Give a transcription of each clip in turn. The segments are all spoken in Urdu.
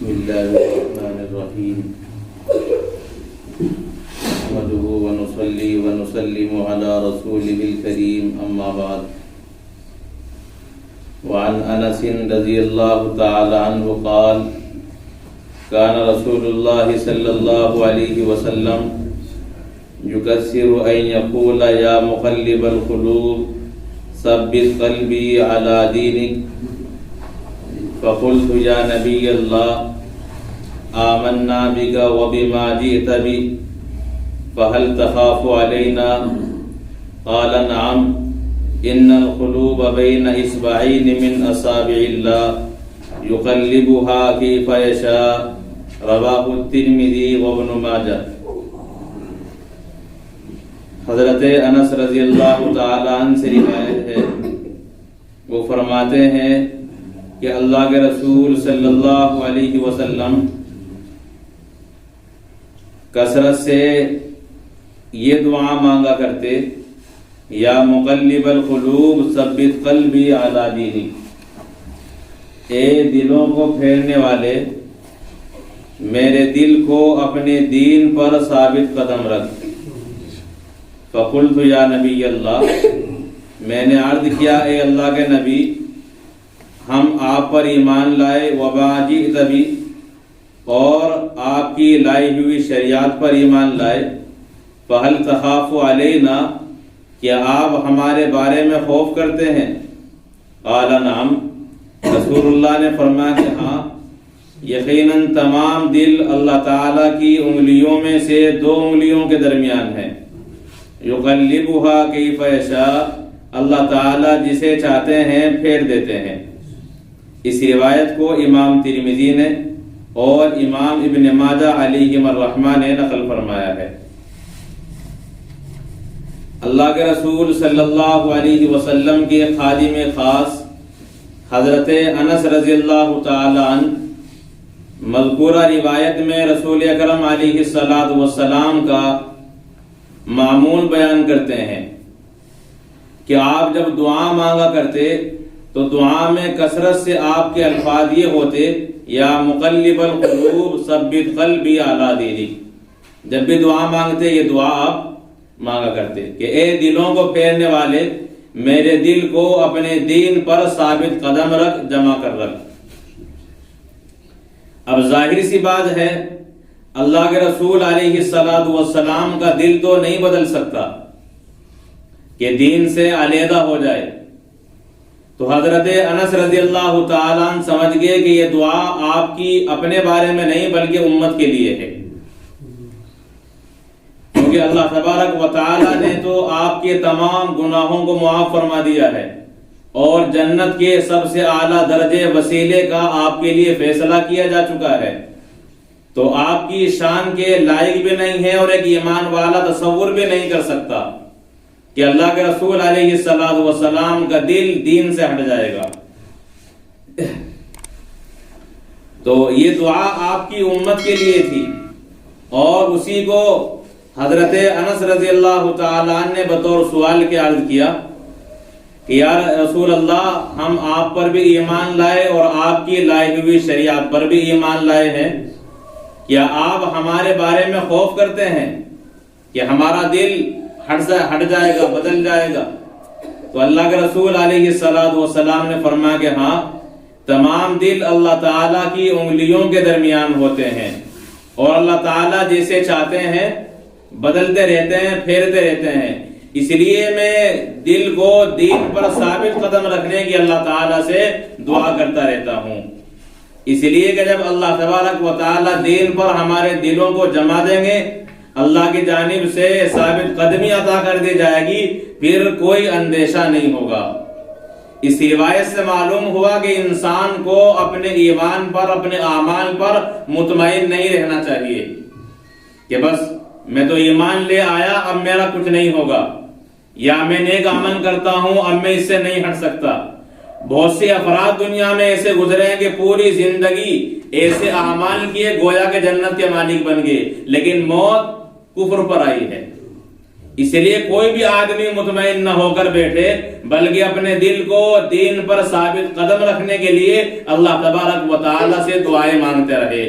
بسم الله الرحمن الرحيم نحمده ونصلي ونسلم على رسوله الكريم أما بعد وعن أنس رضي الله تعالى عنه قال كان رسول الله صلى الله عليه وسلم يكثر أن يقول يا مقلب القلوب ثبت قلبي على دينك فقلت يا نبي الله آمنا بك وبما جئت به فهل تخاف علينا قال نعم إن القلوب بين إصبعين من أصابع الله يقلبها كيف يشاء رواه الترمذي وابن ماجہ۔ حضرت انس رضی اللہ تعالیٰ عنہ سے روایت ہے، وہ فرماتے ہیں کہ اللہ کے رسول صلی اللہ علیہ وسلم کثرت سے یہ دعا مانگا کرتے، یا مقلب القلوب ثبت قلبی علی دینک، اے دلوں کو پھیرنے والے میرے دل کو اپنے دین پر ثابت قدم رکھ۔ فقلت یا نبی اللہ، میں نے عرض کیا اے اللہ کے نبی، ہم آپ پر ایمان لائے، وبما جئت بہ، اور آپ کی لائی ہوئی شریعت پر ایمان لائے، فہل تخاف علینا، کیا آپ ہمارے بارے میں خوف کرتے ہیں؟ قال نعم، رسول اللہ نے فرمایا کہ ہاں، یقیناً تمام دل اللہ تعالیٰ کی انگلیوں میں سے دو انگلیوں کے درمیان ہے، یقلبها کیف یشاء، اللہ تعالیٰ جسے چاہتے ہیں پھیر دیتے ہیں۔ اس روایت کو امام ترمذی نے اور امام ابن ماجہ علیہم الرحمہ نے نقل فرمایا ہے۔ اللہ کے رسول صلی اللہ علیہ وسلم کے خادم خاص حضرت انس رضی اللہ تعالی عنہ مذکورہ روایت میں رسول اکرم علیہ السلام کا معمول بیان کرتے ہیں کہ آپ جب دعا مانگا کرتے تو دعا میں کثرت سے آپ کے الفاظ یہ ہوتے، یا مقلب القلوب ثبت قلبی علی دینک۔ جب بھی دعا مانگتے یہ دعا آپ مانگا کرتے کہ اے دلوں کو پھیرنے والے میرے دل کو اپنے دین پر ثابت قدم رکھ، جمع کر رکھ۔ اب ظاہر سی بات ہے، اللہ کے رسول علیہ السلام کا دل تو نہیں بدل سکتا کہ دین سے علیحدہ ہو جائے، تو حضرت انس رضی اللہ تعالیٰ عنہ سمجھ گئے کہ یہ دعا آپ کی اپنے بارے میں نہیں بلکہ امت کے لیے ہے، کیونکہ اللہ تبارک و تعالیٰ نے تو آپ کے تمام گناہوں کو معاف فرما دیا ہے اور جنت کے سب سے اعلیٰ درجے وسیلے کا آپ کے لیے فیصلہ کیا جا چکا ہے، تو آپ کی شان کے لائق بھی نہیں ہے اور ایک ایمان والا تصور بھی نہیں کر سکتا کہ اللہ کے رسول علیہ السلام کا دل دین سے ہٹ جائے گا۔ تو یہ دعا آپ کی امت کے لیے تھی، اور اسی کو حضرت انس رضی اللہ تعالیٰ عنہ نے بطور سوال کے عرض کیا کہ یا رسول اللہ، ہم آپ پر بھی ایمان لائے اور آپ کی لائی ہوئی شریعت پر بھی ایمان لائے ہیں، کیا آپ ہمارے بارے میں خوف کرتے ہیں کہ ہمارا دل ہٹ جائے گا، بدل جائے گا؟ تو اللہ کے رسول علیہ السلام نے فرمایا کہ ہاں، تمام دل اللہ تعالیٰ کی انگلیوں کے درمیان ہوتے ہیں، اور اللہ تعالیٰ جیسے چاہتے ہیں بدلتے رہتے ہیں، پھیرتے رہتے ہیں۔ اس لیے میں دل کو دین پر ثابت قدم رکھنے کی اللہ تعالیٰ سے دعا کرتا رہتا ہوں، اس لیے کہ جب اللہ تبارک و تعالیٰ دین پر ہمارے دلوں کو جما دیں گے، اللہ کی جانب سے ثابت قدمی عطا کر دی جائے گی، پھر کوئی اندیشہ نہیں ہوگا۔ اس روایت سے معلوم ہوا کہ انسان کو اپنے ایمان پر، اپنے اعمال پر مطمئن نہیں رہنا چاہیے کہ بس میں تو ایمان لے آیا، اب میرا کچھ نہیں ہوگا، یا میں نیک عمل کرتا ہوں، اب میں اس سے نہیں ہٹ سکتا۔ بہت سے افراد دنیا میں ایسے گزرے ہیں کہ پوری زندگی ایسے اعمال کیے گویا کہ جنت کے مالک بن گئے، لیکن موت کفر پر آئی ہے۔ اس لیے کوئی بھی آدمی مطمئن نہ ہو کر بیٹھے، بلکہ اپنے دل کو دین پر ثابت قدم رکھنے کے لیے اللہ تبارک و تعالی سے دعائیں مانگتے رہے۔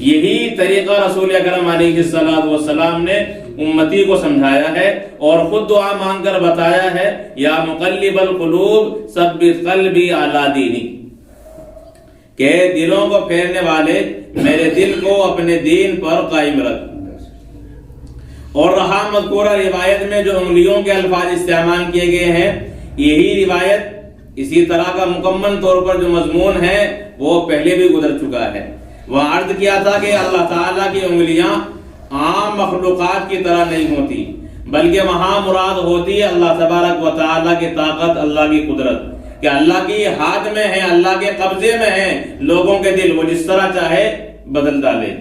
یہی طریقہ رسول اکرم علیہ الصلوۃ والسلام نے امتی کو سمجھایا ہے اور خود دعا مانگ کر بتایا ہے، یا مقلب القلوب ثبت قلبی علی دینک، کہ دلوں کو پھیرنے والے میرے دل کو اپنے دین پر قائم رکھ۔ اور رہا مذکورہ روایت میں جو انگلیوں کے الفاظ استعمال کیے گئے ہیں، یہی روایت اسی طرح کا مکمل طور پر جو مضمون ہے وہ پہلے بھی گزر چکا ہے۔ وہاں عرض کیا تھا کہ اللہ تعالیٰ کی انگلیاں عام مخلوقات کی طرح نہیں ہوتی، بلکہ وہاں مراد ہوتی ہے اللہ تبارک و تعالیٰ کی طاقت، اللہ کی قدرت، کہ اللہ کی ہاتھ میں ہے، اللہ کے قبضے میں ہے لوگوں کے دل، وہ جس طرح چاہے بدل ڈالے۔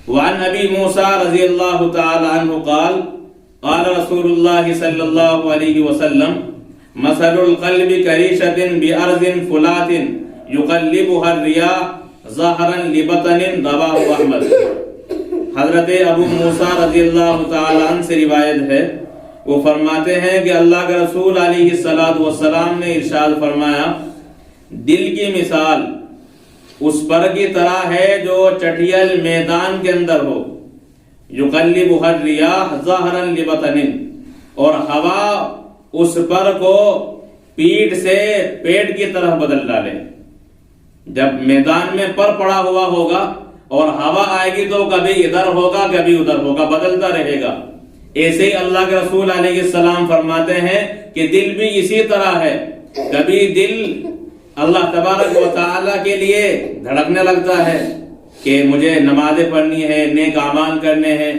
وعن ابی موسیٰ رضی اللہ تعالی عنہ قال قال رسول اللہ صلی اللہ علیہ وسلم مثل القلب کریشۃ بأرض فلات یقلبها الرياح ظاہرا لبطن، رواه احمد۔ حضرت ابو موسیٰ رضی اللہ تعالی عنہ سے روایت ہے، وہ فرماتے ہیں کہ اللہ کے رسول علیہ الصلوۃ والسلام نے ارشاد فرمایا، دل کی مثال اس پر کی طرح ہے جو چٹیل میدان کے اندر ہو، یقلبها الرياح ظاہرا لبطن، اور ہوا اس پر کو پیٹ سے پیٹ کی طرف بدل ڈالے۔ جب میدان میں پر پڑا ہوا ہوگا اور ہوا آئے گی تو کبھی ادھر ہوگا کبھی ادھر ہوگا، بدلتا رہے گا۔ ایسے ہی اللہ کے رسول علیہ السلام فرماتے ہیں کہ دل بھی اسی طرح ہے، کبھی دل اللہ تبارک و تعالیٰ کے لیے دھڑکنے لگتا ہے کہ مجھے نمازیں پڑھنی ہے، نیک اعمال کرنے ہیں،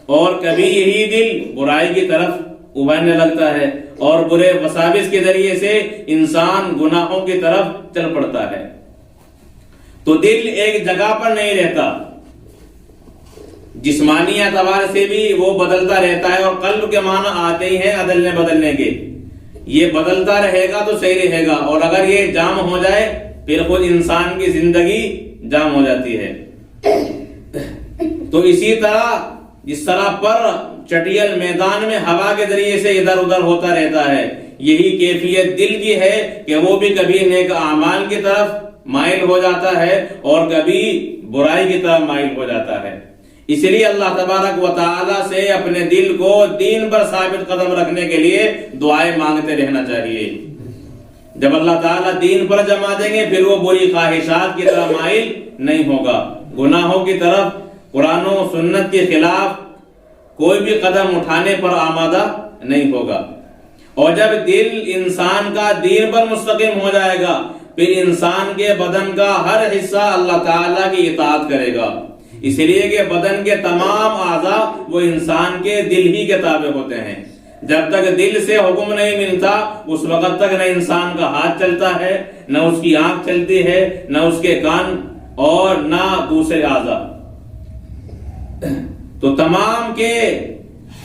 اور کبھی یہی دل برائی کی طرف ابھرنے لگتا ہے اور برے وساوس کے ذریعے سے انسان گناہوں کی طرف چل پڑتا ہے۔ تو دل ایک جگہ پر نہیں رہتا، جسمانی اعتبار سے بھی وہ بدلتا رہتا ہے، اور قلب کے معنی آتے ہی ہیں عدلنے بدلنے کے، یہ بدلتا رہے گا تو صحیح رہے گا، اور اگر یہ جام ہو جائے پھر خود انسان کی زندگی جام ہو جاتی ہے۔ تو اسی طرح جس طرح پر چٹیل میدان میں ہوا کے ذریعے سے ادھر ادھر ہوتا رہتا ہے، یہی کیفیت دل کی ہے کہ وہ بھی کبھی نیک اعمال کی طرف مائل ہو جاتا ہے اور کبھی برائی کی طرف مائل ہو جاتا ہے۔ اس لیے اللہ تبارک و تعالی سے اپنے دل کو دین پر ثابت قدم رکھنے کے لیے دعائیں مانگتے رہنا چاہیے۔ جب اللہ تعالیٰ دین پر جما دیں گے پھر وہ بری خواہشات کی طرف مائل نہیں ہوگا، گناہوں کی طرف، قرآن و سنت کے خلاف کوئی بھی قدم اٹھانے پر آمادہ نہیں ہوگا۔ اور جب دل انسان کا دین پر مستقیم ہو جائے گا پھر انسان کے بدن کا ہر حصہ اللہ تعالیٰ کی اطاعت کرے گا، اس لیے کہ بدن کے تمام اعضاء وہ انسان کے دل ہی کے تابع ہوتے ہیں۔ جب تک دل سے حکم نہیں ملتا اس وقت تک نہ انسان کا ہاتھ چلتا ہے، نہ اس کی آنکھ چلتی ہے، نہ اس کے کان اور نہ دوسرے اعضاء۔ تو تمام کے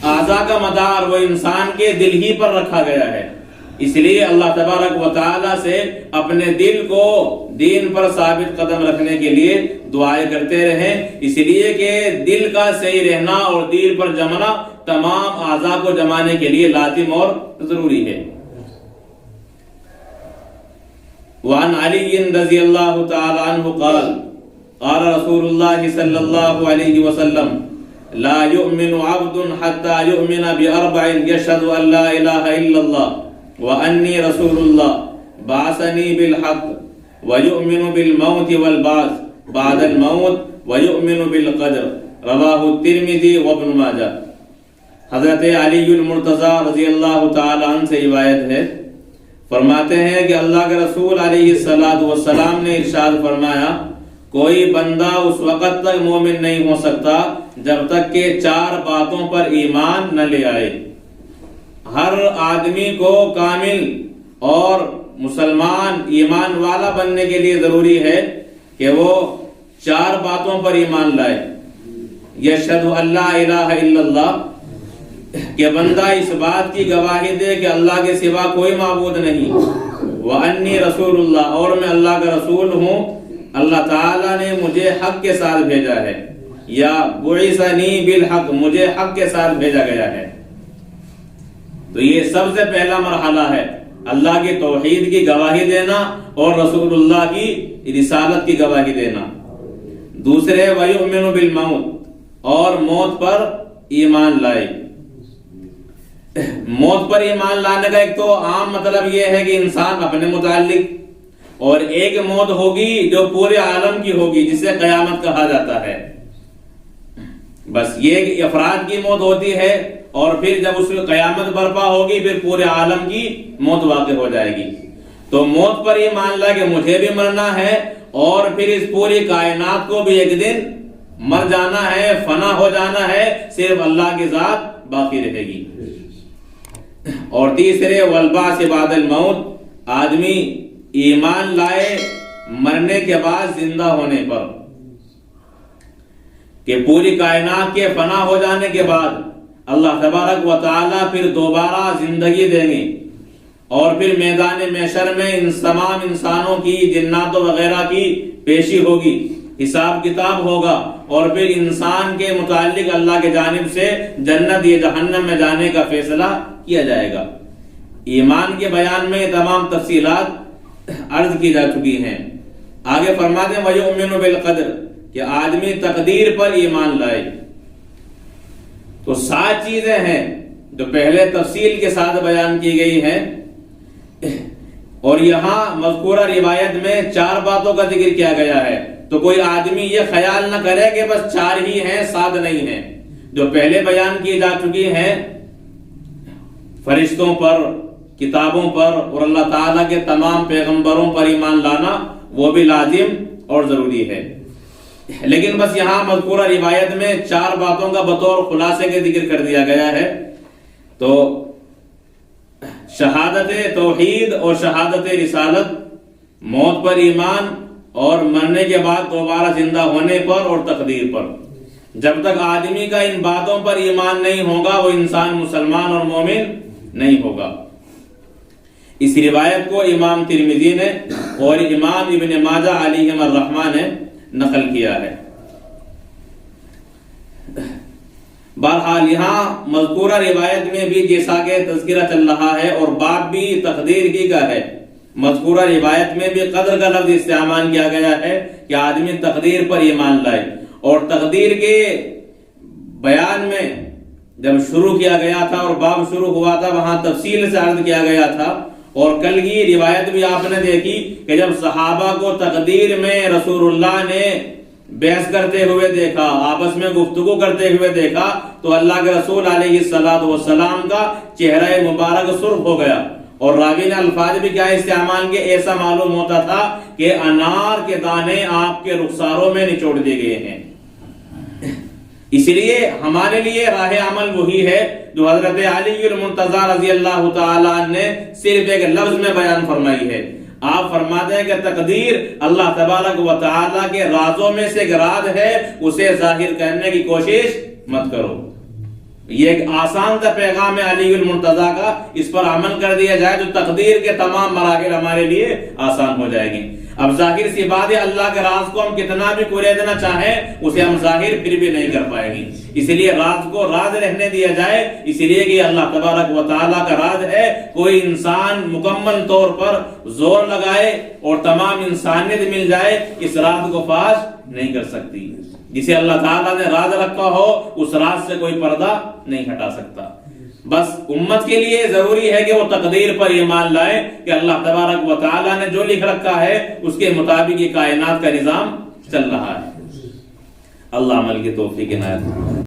اعضاء کا مدار وہ انسان کے دل ہی پر رکھا گیا ہے۔ اس لیے اللہ تبارک و تعالی سے اپنے دل کو دین پر ثابت قدم رکھنے کے لیے دعائیں کرتے رہیں، اس لیے کہ دل کا صحیح رہنا اور دین پر جمنا تمام اعضاء کو جمانے کے لیے لازم اور ضروری ہے۔ وعن علی رضی اللہ تعالی عنہ قال قال رسول اللہ صلی اللہ علیہ وسلم لا يؤمن عبد حتى يؤمن بأربع يشهد أن لا إله إلا الله وأني رسول الله بعثني بالحق ويؤمن بالموت والبعث بعد الموت ويؤمن بالقدر، رواه الترمذی وابن ماجہ۔ حضرت علی المرتضی رضی اللہ تعالی عنہ سے روایت ہے، فرماتے ہیں کہ اللہ کے رسول علیہ الصلوۃ والسلام نے ارشاد فرمایا، کوئی بندہ اس وقت تک مومن نہیں ہو سکتا جب تک کہ 4 باتوں پر ایمان نہ لے آئے۔ ہر آدمی کو کامل اور مسلمان ایمان والا بننے کے لیے ضروری ہے کہ وہ 4 باتوں پر ایمان لائے۔ یشہد ان لا الہ الا اللہ، کہ بندہ اس بات کی گواہی دے کہ اللہ کے سوا کوئی معبود نہیں، وانی رسول اللہ، اور میں اللہ کا رسول ہوں، اللہ تعالیٰ نے مجھے حق کے ساتھ بھیجا ہے۔ یا بعثنی بالحق، مجھے حق کے ساتھ بھیجا گیا ہے۔ تو یہ سب سے پہلا مرحلہ ہے، اللہ کی توحید کی گواہی دینا اور رسول اللہ کی رسالت کی گواہی دینا۔ دوسرے وَيُؤْمِنُ بِالْمَوْتِ، اور موت پر ایمان لائے۔ موت پر ایمان لانے کا ایک تو عام مطلب یہ ہے کہ انسان اپنے متعلق، اور ایک موت ہوگی جو پورے عالم کی ہوگی جسے قیامت کہا جاتا ہے۔ بس یہ افراد کی موت ہوتی ہے، اور پھر جب اس کی قیامت برپا ہوگی پھر پورے عالم کی موت واقع ہو جائے گی۔ تو موت پر ایمان لا کہ مجھے بھی مرنا ہے، اور پھر اس پوری کائنات کو بھی ایک دن مر جانا ہے، فنا ہو جانا ہے، صرف اللہ کی ذات باقی رہے گی۔ اور تیسرے والبعث بعد الموت، آدمی ایمان لائے مرنے کے بعد زندہ ہونے پر، کہ پوری کائنات کے فنا ہو جانے کے بعد اللہ تبارک و تعالی پھر دوبارہ زندگی دیں گے، اور پھر میدان محشر میں ان تمام انسانوں کی، جناتوں وغیرہ کی پیشی ہوگی، حساب کتاب ہوگا، اور پھر انسان کے متعلق اللہ کے جانب سے جنت یا جہنم میں جانے کا فیصلہ کیا جائے گا۔ ایمان کے بیان میں یہ تمام تفصیلات عرض کی جا چکی ہیں۔ آگے فرماتے ہیں وَيُؤْمِنُ بِالْقَدْرِ، کہ آدمی تقدیر پر ایمان لائے۔ تو 7 چیزیں ہیں جو پہلے تفصیل کے ساتھ بیان کی گئی ہیں، اور یہاں مذکورہ روایت میں 4 باتوں کا ذکر کیا گیا ہے۔ تو کوئی آدمی یہ خیال نہ کرے کہ بس 4 ہی ہیں، 7 نہیں ہیں۔ جو پہلے بیان کی جا چکی ہیں، فرشتوں پر، کتابوں پر، اور اللہ تعالیٰ کے تمام پیغمبروں پر ایمان لانا، وہ بھی لازم اور ضروری ہے۔ لیکن بس یہاں مذکورہ روایت میں 4 باتوں کا بطور خلاصے کے ذکر کر دیا گیا ہے۔ تو شہادت توحید اور شہادت رسالت، موت پر ایمان، اور مرنے کے بعد دوبارہ زندہ ہونے پر اور تقدیر پر۔ جب تک آدمی کا ان باتوں پر ایمان نہیں ہوگا وہ انسان مسلمان اور مومن نہیں ہوگا۔ اس روایت کو امام ترمذی نے اور امام ابن ماجہ علیہم الرحمہ نے نقل کیا ہے۔ بہرحال یہاں مذکورہ روایت میں بھی جیسا کہ تذکرہ چل رہا ہے، اور باب بھی تقدیر کی کا ہے، مذکورہ روایت میں بھی قدر کا لفظ استعمال کیا گیا ہے کہ آدمی تقدیر پر ایمان لائے۔ اور تقدیر کے بیان میں جب شروع کیا گیا تھا اور باب شروع ہوا تھا، وہاں تفصیل سے عرض کیا گیا تھا، اور کل کی روایت بھی آپ نے دیکھی کہ جب صحابہ کو تقدیر میں رسول اللہ نے بحث کرتے ہوئے دیکھا، آپس میں گفتگو کرتے ہوئے دیکھا، تو اللہ کے رسول علیہ السلام کا چہرہ مبارک سرخ ہو گیا، اور راوی نے الفاظ بھی کیا استعمال کے ایسا معلوم ہوتا تھا کہ انار کے دانے آپ کے رخساروں میں نچوڑ دیے گئے ہیں۔ اس لیے ہمارے لیے راہ عمل وہی ہے جو حضرت علی المرتضی رضی اللہ تعالی عنہ نے صرف ایک لفظ میں بیان فرمائی ہے۔ آپ فرماتے ہیں کہ تقدیر اللہ تبارک و تعالی کے رازوں میں سے ایک راز ہے، اسے ظاہر کرنے کی کوشش مت کرو۔ یہ ایک آسان سا پیغام ہے علی المرتضی کا، اس پر عمل کر دیا جائے تو تقدیر کے تمام مراحل ہمارے لیے آسان ہو جائے گی۔ اب ظاہر سی بات ہے، اللہ کے راز کو ہم کتنا بھی کوریدنا چاہیں اسے ہم ظاہر پھر بھی نہیں کر پائیں گے، اس لیے راز کو راز رہنے دیا جائے، اس لیے کہ اللہ تبارک و تعالیٰ کا راز ہے۔ کوئی انسان مکمل طور پر زور لگائے اور تمام انسانیت مل جائے اس راز کو فاش نہیں کر سکتی۔ جسے اللہ تعالیٰ نے راز رکھا ہو اس راز سے کوئی پردہ نہیں ہٹا سکتا۔ بس امت کے لیے ضروری ہے کہ وہ تقدیر پر ایمان لائے کہ اللہ تبارک و تعالیٰ نے جو لکھ رکھا ہے اس کے مطابق یہ کائنات کا نظام چل رہا ہے۔ اللہ عمل کی توفیق عنایت۔